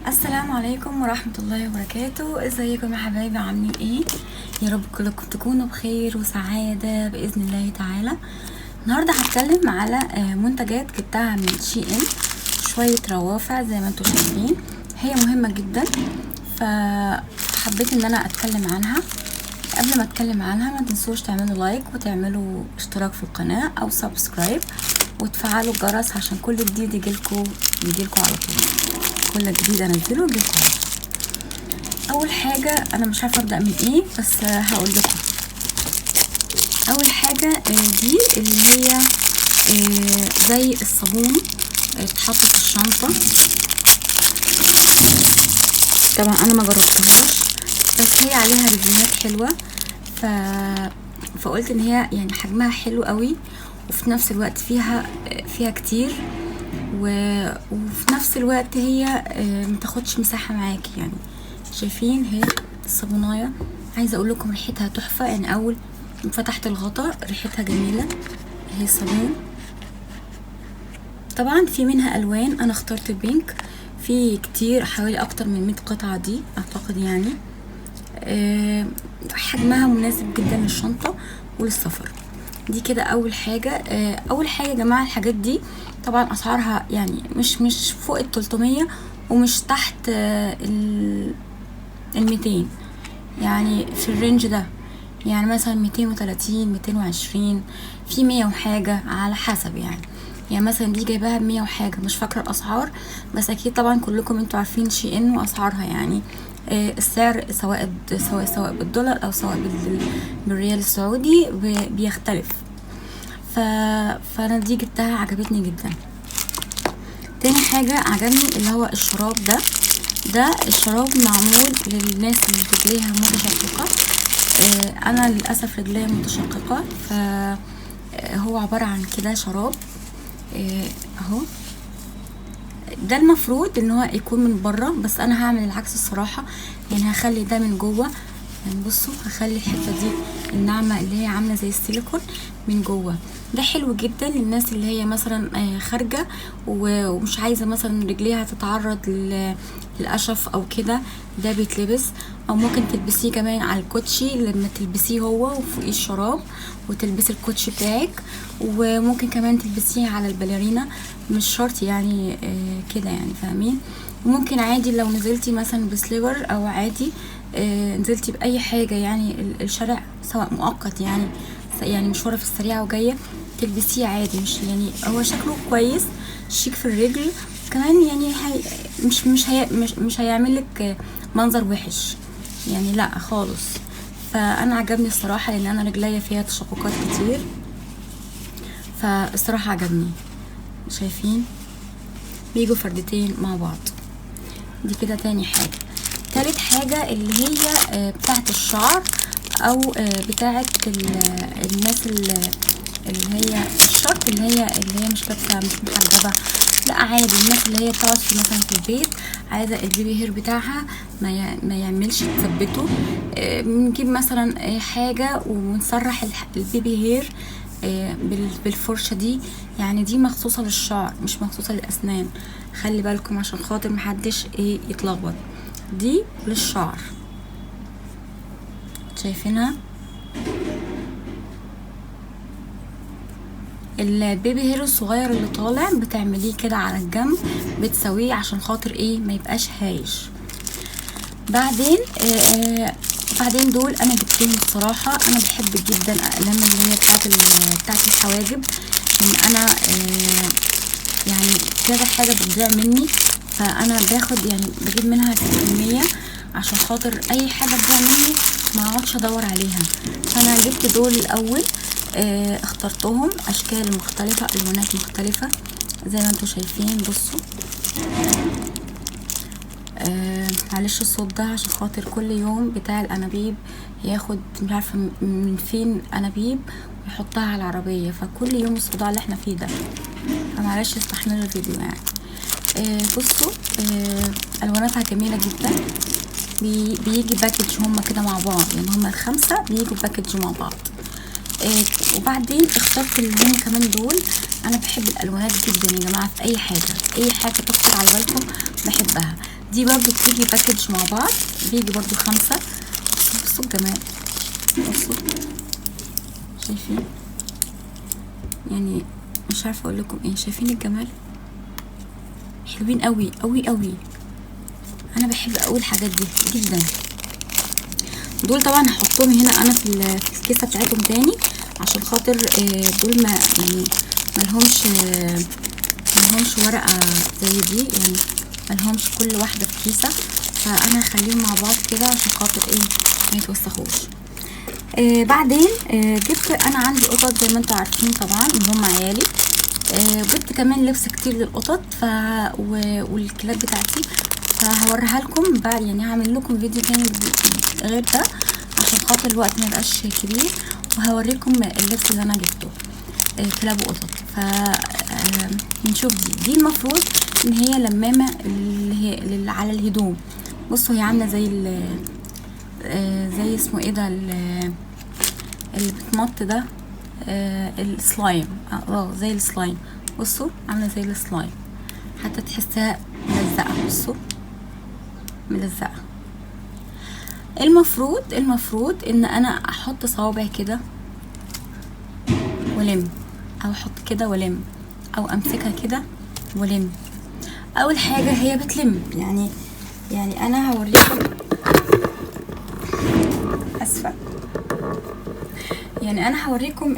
السلام عليكم ورحمة الله وبركاته. ازيكم يا حبايبي، عاملين ايه؟ يا رب كلكم تكونوا بخير وسعادة بإذن الله تعالى. النهاردة هتكلم على منتجات جبتها من شي ان، شوية روافع زي ما انتوا شايفين، هي مهمة جدا فحبيت ان انا اتكلم عنها. قبل ما اتكلم عنها ما تنسوش تعملوا لايك وتعملوا اشتراك في القناة او سبسكرايب وتفعلوا الجرس عشان كل جديد يجيلكوا على طول. كل جديد انزله يجيلكوا. اول حاجة انا مش عارفة ابدأ من ايه، بس هقول لكم. اول حاجة دي اللي هي زي الصابون، اتحط في الشنطة. طبعا انا ما جربتهاش بس هي عليها ريفيوهات حلوة، فقلت ان هي يعني حجمها حلو قوي، وفي نفس الوقت فيها كتير، وفي نفس الوقت هي متاخدش مساحة معاكي. يعني شايفين هي الصابونايه، عايزه اقول لكم ريحتها تحفه. يعني اول ما فتحت الغطا ريحتها جميله. هي الصابون طبعا في منها الوان، انا اخترت البينك. في كتير، حوالي اكتر من 100 قطعه دي اعتقد. يعني حجمها مناسب جدا للشنطه وللسفر. دي كده اول حاجه. اول حاجه يا جماعه، الحاجات دي طبعا اسعارها يعني مش فوق ال300 ومش تحت ال200، يعني في الرينج ده. يعني مثلا 230 220، في 100 وحاجه على حسب. يعني مثلا دي جايباها ب100 وحاجه، مش فاكره الاسعار، بس اكيد طبعا كلكم انتوا عارفين شي ان واسعارها. يعني السعر سواء بالدولار او سواء بالريال السعودي بيختلف. فانا دي جبتها، عجبتني جدا. تاني حاجة عجبني اللي هو الشراب ده الشراب معمول للناس اللي رجليها متشققة. انا للأسف رجليا متشققة، فهو عبارة عن كده شراب اهو. ده المفروض ان هو يكون من بره، بس انا هعمل العكس الصراحة. يعني هخلي ده من جوه. يعني بصوا، هخلي الحته دي الناعمه اللي هي عامله زي السيليكون من جوه. ده حلو جدا للناس اللي هي مثلا خارجه ومش عايزه مثلا رجليها تتعرض للقشف او كده. ده بيتلبس، او ممكن تلبسيه كمان على الكوتشي لما تلبسيه هو وفوقيه الشراب، وتلبسي الكوتشي بتاعك. وممكن كمان تلبسيه على الباليرينا، مش شرط يعني كده، يعني فاهمين. وممكن عادي لو نزلتي مثلا بسليبر او عادي نزلتي باي حاجه، يعني الشارع سواء مؤقت، يعني مشواره في السريعه وجايه، تلبسيه عادي. مش يعني هو شكله كويس شيك في الرجل كمان. يعني مش هيعمل لك منظر وحش، يعني لا خالص. فانا عجبني الصراحه، لان انا رجليا فيها تشققات كتير، فالصراحه عجبني. شايفين بيجوا فردتين مع بعض. دي كده تاني حاجه. تالت حاجة اللي هي بتاعت الشعر، او بتاعت الناس اللي هي مش شرط اللي هي مش لابسة، مش محجبة، لا عادي. الناس اللي هي بتقعد مثلا في البيت عايزة البيبي هير بتاعها ما يعملش تثبته. بنجيب مثلا حاجة ونسرح البيبي هير بالفرشة دي. يعني دي مخصوصة للشعر مش مخصوصة للأسنان، خلي بالكم عشان خاطر محدش يتلخبط. دي للشعر، شايفينها. البيبي هير الصغير اللي طالع بتعمليه كده على الجنب، بتسويه عشان خاطر ما يبقاش هايش. بعدين دول انا جبتهم الصراحه. انا بحب جدا اقلام اللي هي بتاعت الحواجب، ان انا يعني كذا حاجه بتضيع مني، فانا باخد يعني بجيب منها كميه عشان خاطر اي حاجه تضيع مني ما اقعدش ادور عليها. فانا جبت دول الاول، اخترتهم اشكال مختلفه، الوانات مختلفه زي ما انتوا شايفين. بصوا معلش الصوت ده عشان خاطر كل يوم بتاع الانابيب ياخد مش عارفه من فين انابيب ويحطها على العربيه، فكل يوم الصداع اللي احنا فيه ده، فمعلش استحملوا الفيديو يعني. بصوا الواناتها جميله جدا. بيجي باكج هما كده مع بعض، يعني هما ال5 بيجوا باكج مع بعض. وبعدين اخترت اللون كمان دول. انا بحب الالوانات جدا يا جماعه، في اي حاجه تخطر على بالكم بحبها. دي برضو بتيجي باكج مع بعض، بيجي برضو 5. بصوا الجمال، بصوا شايفين يعني، مش عارفه اقول لكم ايه. شايفين الجمال؟ حلوين قوي قوي قوي. انا بحب قوي الحاجات دي جدا. دول طبعا هحطهم هنا انا في الكيسه بتاعتهم تاني، عشان خاطر دول ما يعني ملهمش ورقه زي دي، يعني ملهمش كل واحده في كيسه، فانا هخليهم مع بعض كده عشان خاطر ايه ما يتوسخوش. بعدين جبت، انا عندي قطط زي ما انتوا عارفين طبعا ان هم عيالي. جبت كمان لبس كتير للقطط والكلاب بتاعتي، فهوريها لكم بعد، يعني هعمل لكم فيديو تاني غير ده عشان خاطر الوقت ما يبقاش كبير، وهوريكم اللبس اللي انا جبته كلاب وقطط. نشوف دي المفروض ان هي لمامه اللي على الهدوم. بصوا هي عامله زي اسمه ايه ده اللي بتمط ده، السلايم، زي السلايم. بصوا عامله زي السلايم، حتى تحسها ملزقه. بصوا ملزقه. المفروض ان انا احط صوابع كده ولم، او احط كده ولم، او امسكها كده ولم. اول حاجه هي بتلم، يعني انا هوريكم، اسفه، يعني انا هوريكم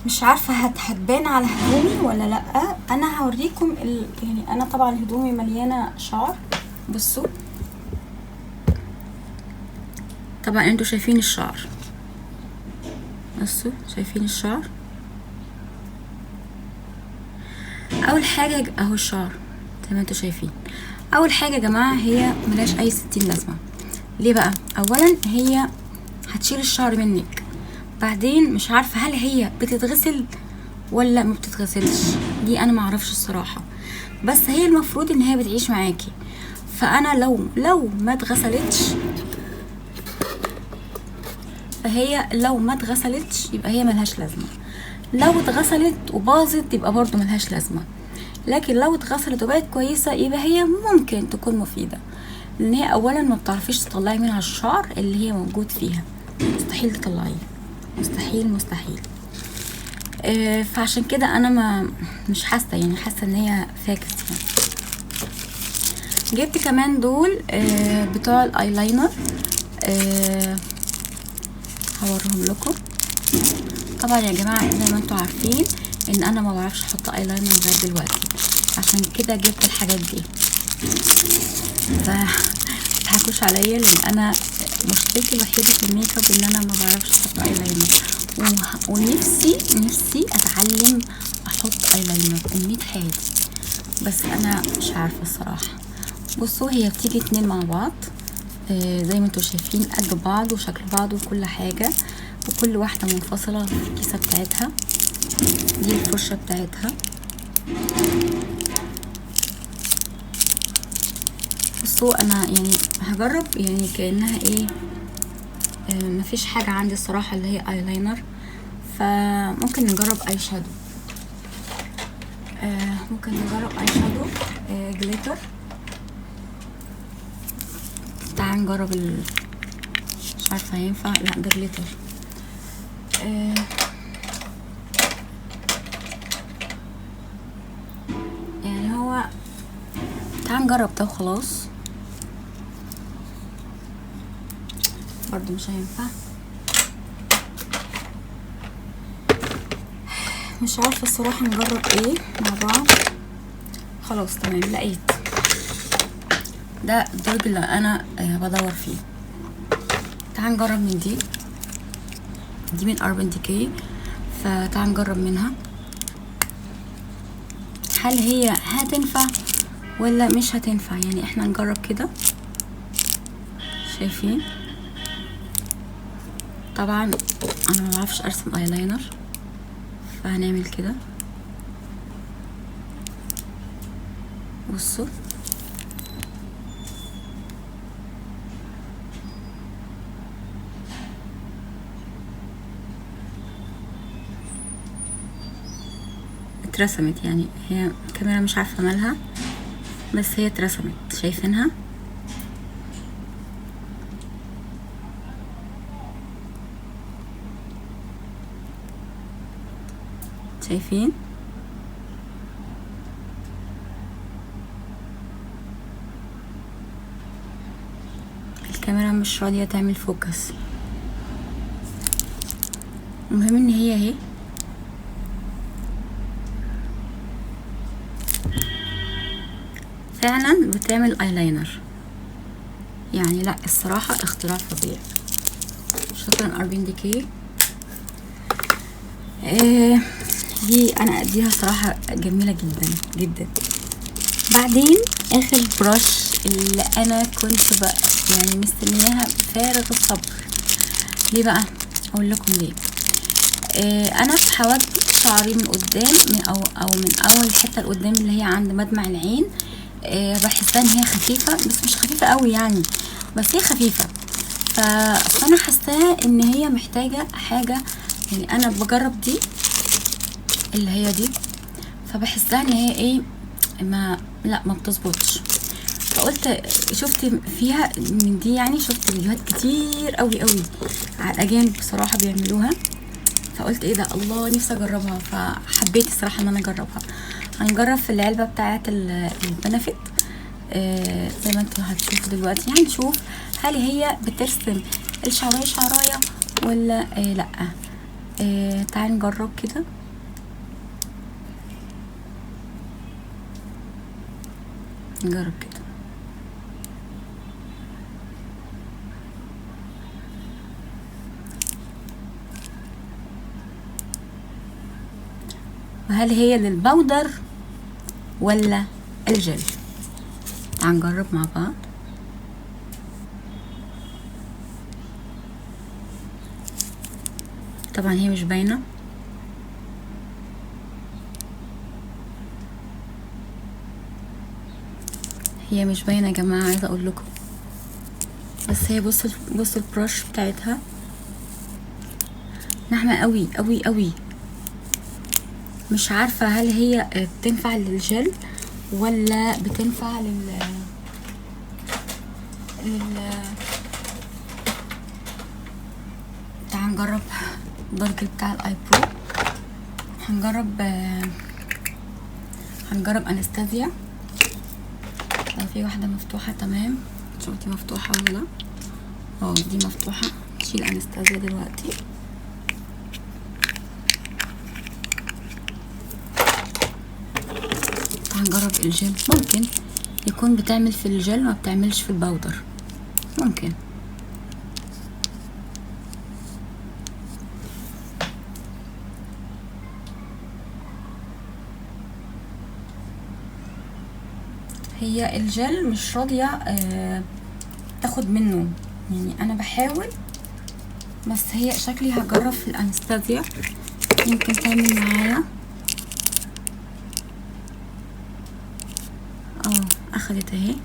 مش عارفه هتبان على هدومي ولا لا. انا هوريكم يعني انا طبعا هدومي مليانه شعر. بصوا طبعا انتوا شايفين الشعر، بصوا شايفين الشعر. اول حاجه اهو الشعر زي ما انتوا شايفين. اول حاجه يا جماعه هي ملهاش اي 60 لازمه. ليه بقى؟ اولا هي هتشيل الشعر منك، بعدين مش عارفه هل هي بتتغسل ولا ما بتتغسلش، دي انا ما اعرفش الصراحه، بس هي المفروض ان هي بتعيش معاكي. فانا لو ما اتغسلتش، فهي لو ما اتغسلتش يبقى هي ملهاش لازمه، لو اتغسلت وباظت يبقى برضو ملهاش لازمه، لكن لو اتغسلت وبقت كويسه يبقى هي ممكن تكون مفيده، لان هي اولا ما بتعرفيش تطلعي منها الشعر اللي هي موجود فيها، مستحيل تطلعيه، مستحيل. فعشان كده انا مش حاسه، يعني حاسه ان هي فاكس يعني. جبت كمان دول بتوع الايلاينر، هوريهم لكم. طبعا يا جماعه زي ما انتوا عارفين ان انا ما بعرفش احط ايلاينر لغايه دلوقتي، عشان كده جبت الحاجات دي. متضحكوش عليا، لان انا مشكلتي الوحيده في الميك اب ان انا ما بعرفش احط ايلاينر، ونفسي اتعلم احط ايلاينر امنية حياتي، بس انا مش عارفه الصراحه. بصوا هي بتيجي 2 مع بعض، زي ما انتوا شايفين قد بعض وشكل بعض وكل حاجه، وكل واحده منفصله في الكيسه بتاعتها. دي الفرشه بتاعتها. بصوا انا يعني هجرب، يعني كانها ايه، مفيش حاجه عندي الصراحه اللي هي ايلاينر، فممكن نجرب اي شادو. ممكن نجرب اي شادو جليتر. تعال نجرب مش عارفه هينفع، لا ده جليتر. يعني هو تعال نجرب ده وخلاص، برضو مش هينفع. مش عارفه الصراحه نجرب ايه مع بعض. خلاص تمام، لقيت ده الدرج اللي انا بدور فيه. تعال نجرب من دي من Urban Decay، فتعال نجرب منها هل هي هتنفع ولا مش هتنفع. يعني احنا نجرب كده، شايفين طبعا انا ما بعرفش ارسم ايلاينر، فهنعمل كده. بصوا اترسمت، يعني هي الكاميرا مش عارفه مالها، بس هي اترسمت، شايفينها؟ شايفين؟ الكاميرا مش راضية تعمل فوكس. المهم ان هي اهي فعلا بتعمل ايلاينر، يعني لا الصراحة اختراع فظيع. شكرا اربين ديكي. دي انا اديها صراحة جميلة جدا جدا. بعدين اخر برش اللي انا كنت بقى يعني مستنياها بفارغ الصبر. ليه بقى؟ اقول لكم ليه. انا في حواجبي شعري من قدام من اول الحته القدام اللي هي عند مدمع العين، بحسها ان هي خفيفه، بس مش خفيفه قوي يعني، بس هي خفيفه. فانا حاساها ان هي محتاجه حاجه، يعني انا بجرب دي اللي هي دي، فبحسها ان هي ايه، ما بتظبطش. فقلت شفت فيها من دي، يعني شفت فيديوهات كتير قوي قوي على الاجانب بصراحه بيعملوها، فقلت ايه ده، الله نفسي اجربها. فحبيت الصراحه ان انا اجربها. هنجرب في العلبه بتاعه البنفيت زي ما انتوا هتشوفوا دلوقتي. هنشوف هل هي بترسم الشعرايه شعرايه ولا لا. تعالوا نجرب كده. نجرب كده. وهل هي للبودر ولا الجل؟ هنجرب مع بعض. طبعا هي مش باينه، هي مش باينه يا جماعه، عايزه اقول لكم، بس هي بصوا البرش بتاعتها ناعمه قوي قوي قوي. مش عارفه هل هي بتنفع للجل ولا بتنفع تعال نجرب الدرج بتاع الاي برو. هنجرب انستازيا. لو في واحده مفتوحه تمام، شوف دي مفتوحه ولا لا. دي مفتوحه. نشيل انستازيا دلوقتي. هنجرب الجل، ممكن يكون بتعمل في الجل ما بتعملش في الباودر، ممكن. هي الجل مش راضيه تاخد منه، يعني انا بحاول، بس هي شكلي هجرب في الانستازيا يمكن تعمل معايا. اخدت اهي.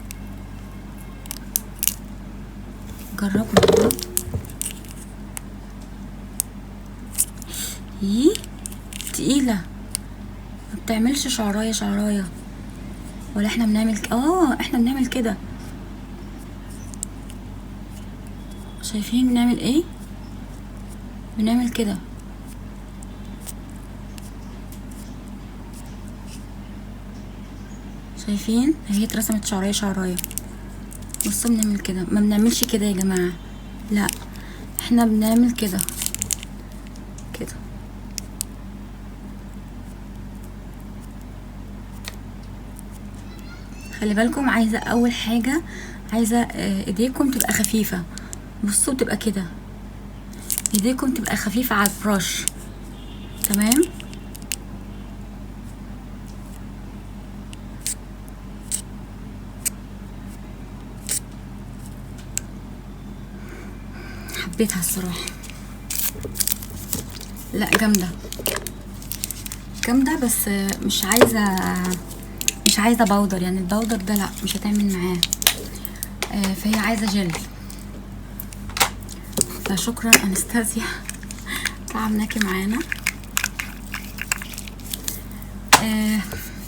جربنا. تقيله، ما بتعملش شعرايه ولا احنا بنعمل احنا بنعمل كده. شايفين بنعمل ايه؟ بنعمل كده. شايفين اهي اترسمت شعرايه. بصوا بنعمل كده، ما بنعملش كده يا جماعه، لا احنا بنعمل كده. خلي بالكم، عايزه اول حاجه عايزه ايديكم تبقى خفيفه. بصوا تبقى كده، ايديكم تبقى خفيفه على البرش. تمام. حبيتها الصراحه، لا جامده بس مش عايزه باودر، يعني الباودر ده لا مش هتعمل معاه. فهي عايزه جل. فشكرا انستازيا، تعبناكي معانا.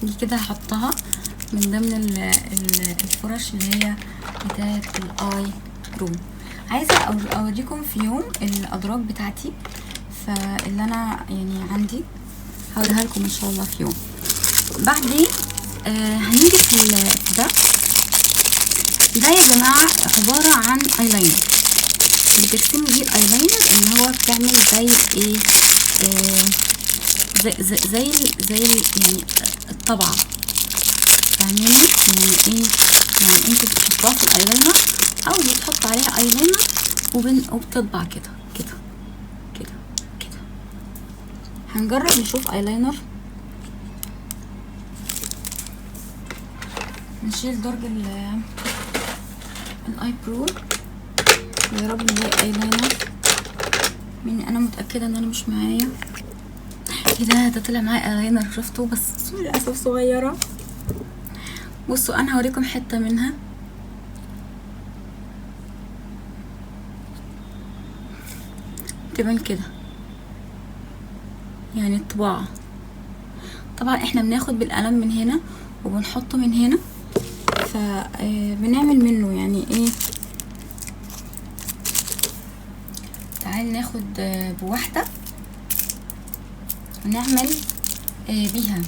دي كده هحطها من ضمن الفرش اللي هي بتاعه الاي برو. عايزه اوريكم في يوم الاضراب بتاعتي، فاللي انا يعني عندي هوريها لكم ان شاء الله في يوم. بعدين هنيجي في ده يا جماعه عباره عن ايلاينر، بترسمي بيه الايلاينر اللي هو بتعمل زي ايه، زي يعني الطبعه، فاهمين يعني ايه؟ يعني انت بتحطها في الايلاينر او بتحط عليها ايلاينر وبتطبع كده كده كده كده. هنجرب نشوف ايلاينر. نشيل درج الاي برو، يا رب نلاقي ايلاينر. مني انا متاكده ان انا مش معايا. ايه ده طلع معايا ايلاينر، شفتوه بس للاسف صغيره. بصوا انا هوريكم حته منها. تبان كده يعني الطباعه. طبعا احنا بناخد بالقلم من هنا وبنحطه من هنا، فبنعمل منه يعني ايه. تعال ناخد بواحده ونعمل بيها.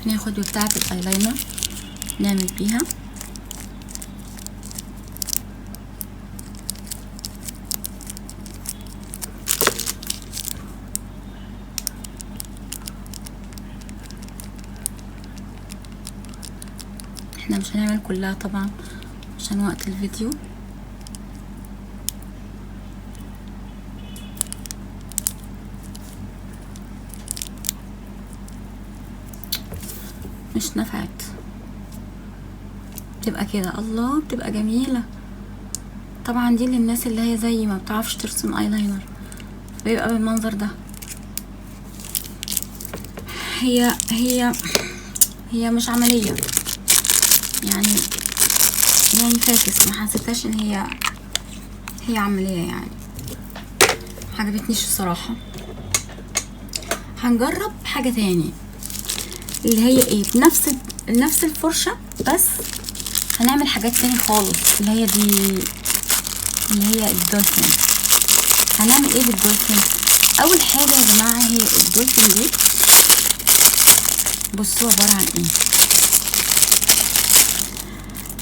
ناخد بتاعه الايلاينر نعمل بيها. احنا مش هنعمل كلها طبعا عشان وقت الفيديو. مش نفعت، بتبقى كده الله، بتبقى جميلة. طبعا دي للناس اللي هي زي ما بتعرفش ترسم ايلاينر، بيبقى بالمنظر ده. هي مش عملية يعني فاكس، ما حسيتهاش ان هي عملية يعني، عجبتنيش الصراحة. هنجرب حاجة تاني اللي هي ايه، بنفس الفرشة، بس هنعمل حاجات تاني خالص. اللي هي دي اللي هي الدولفين. هنعمل ايه بالدولفين؟ اول حاجة يا جماعة هي الدولفين دي. بصوا عبارة عن ايه،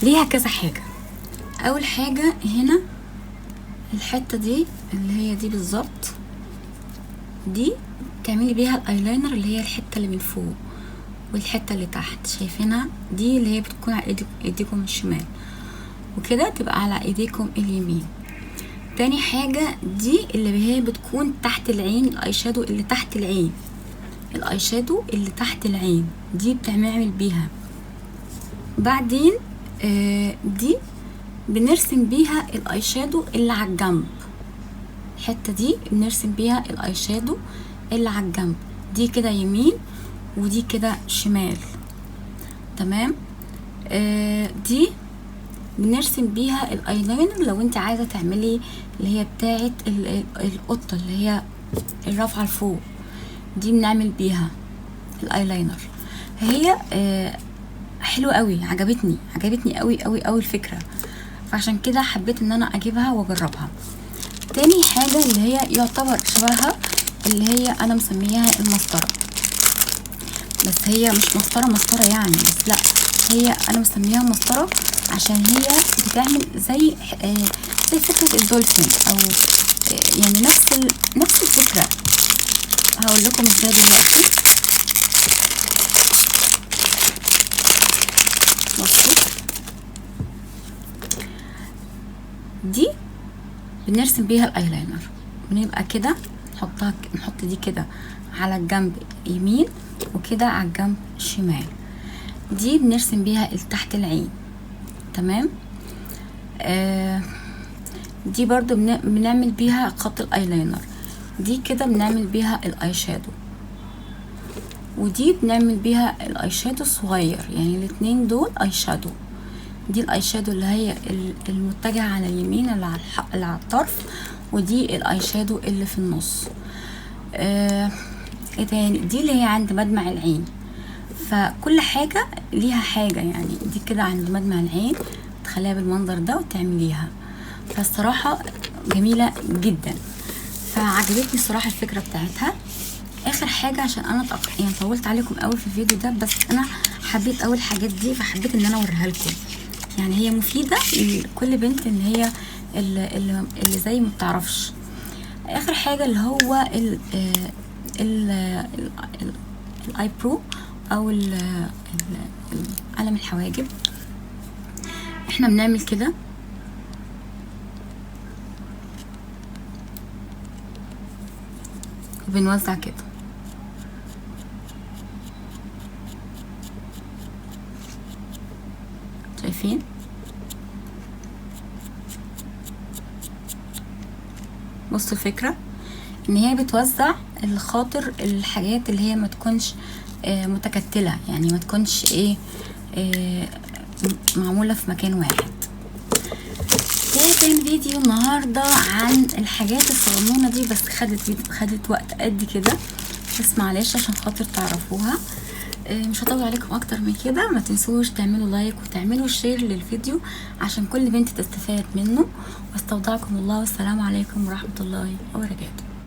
ليها كذا حاجة. اول حاجة هنا الحتة دي اللي هي دي بالظبط، دي تعملي بيها الايلاينر، اللي هي الحتة اللي من فوق والحتة اللي تحت شايفينها، دي اللي هي بتكون على ايديكم الشمال، وكده تبقى على ايديكم اليمين. تاني حاجة دي اللي هي بتكون تحت العين، الاي شادو اللي تحت العين، الاي شادو اللي تحت العين دي بتعمل بيها. بعدين دي بنرسم بيها الاي شادو اللي على الجنب، الحتة دي بنرسم بيها الاي شادو اللي على الجنب، دي كده يمين ودي كده شمال. تمام. دي بنرسم بيها الايلاينر لو انت عايزه تعملي اللي هي بتاعه القطه اللي هي الرافعه لفوق، دي بنعمل بيها الايلاينر. هي حلوه قوي، عجبتني قوي قوي قوي الفكره، فعشان كده حبيت ان انا اجيبها واجربها. تاني حاجه اللي هي يعتبر شبهها اللي هي انا مسميها المسطره، بس هي مش مسطره يعني، بس لا هي انا مسميها مسطره عشان هي بتعمل زي فكره الدولفين، او يعني نفس الفكره. هقول لكم ازاي دلوقتي. بصوا دي بنرسم بيها الايلاينر، بنبقى كده نحط دي كده على الجنب يمين وكده على الجنب شمال، دي بنرسم بيها تحت العين. تمام. دي برضو بنعمل بيها خط الايلاينر، دي كده بنعمل بيها الاي شادو، ودي بنعمل بيها الاي شادو الصغير، يعني الاتنين دول اي شادو. دي الاي شادو اللي هي المتجهه على اليمين اللي على الطرف، ودي الاي شادو اللي في النص. ايه تاني؟ دي اللي هي عند مدمع العين. فكل حاجة ليها حاجة، يعني دي كده عند مدمع العين تخليها بالمنظر ده وتعمليها. فالصراحة جميلة جدا، فعجبتني الصراحة الفكرة بتاعتها. اخر حاجة عشان انا يعني طولت عليكم قوي في الفيديو ده، بس انا حبيت اول الحاجات دي فحبيت ان انا اوريها لكم. يعني هي مفيدة لكل بنت ان هي اللي زي ما بتعرفش. اخر حاجة اللي هو الاي برو او قلم الحواجب. احنا بنعمل كده وبنوزع كده، شايفين؟ بصوا الفكرة ان هي بتوزع الخاطر الحاجات اللي هي ما تكونش متكتلة، يعني ما تكونش معمولة في مكان واحد. ده كان فيديو النهاردة عن الحاجات الصغنونة دي، بس خدت وقت قد كده، بس معلش عشان خاطر تعرفوها. مش هطول عليكم اكتر من كده. ما تنسوش تعملوا لايك وتعملوا شير للفيديو عشان كل بنت تستفاد منه. واستودعكم الله، والسلام عليكم ورحمة الله وبركاته.